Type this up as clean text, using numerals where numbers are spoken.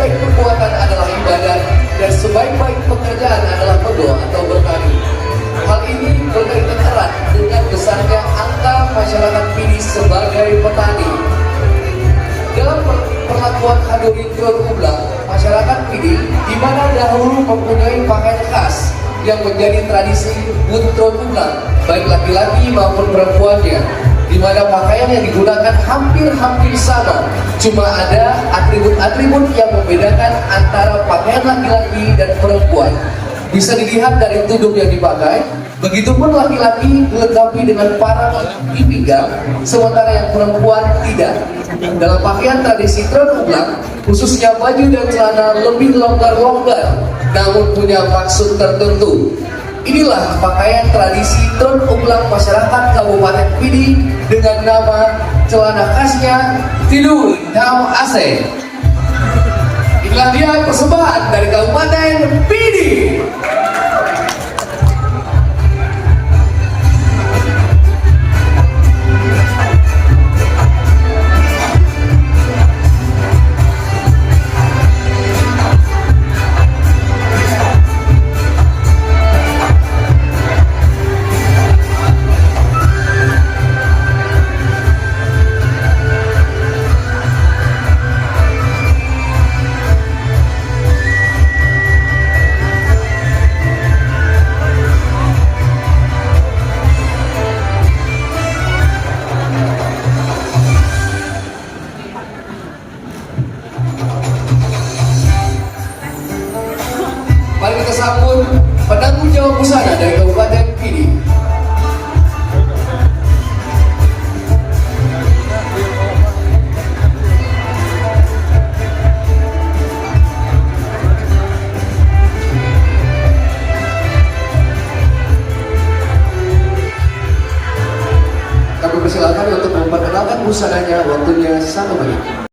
sebaik-baik perbuatan adalah ibadah dan sebaik-baik pekerjaan adalah berdoa atau bertani. Hal ini berkaitan erat dengan besarnya angka masyarakat Pidi sebagai petani. Dalam perlakuan Haduri Tron Ublang, masyarakat Pidi di mana dahulu mempunyai pakaian khas yang menjadi tradisi Tron Ublang, baik laki-laki maupun perempuannya, di mana pakaian yang digunakan hampir-hampir sama, cuma ada atribut-atribut yang membedakan antara pakaian laki-laki dan perempuan. Bisa dilihat dari tudung yang dipakai, begitupun laki-laki dilengkapi dengan parang di pinggang, sementara yang perempuan tidak. Dalam pakaian tradisi Tron Ublang, khususnya baju dan celana lebih longgar-longgar, namun punya maksud tertentu. Inilah pakaian tradisi Tron Ublang masyarakat Kabupaten Pidi dengan nama celana khasnya Tidur Tau Ase. Inilah dia persembahan dari Kabupaten Pidi. Mari kita sambut penanggung jawab busana dari Kabupaten Pidi. Kami persilakan untuk memperkenalkan busananya, waktunya 1 menit.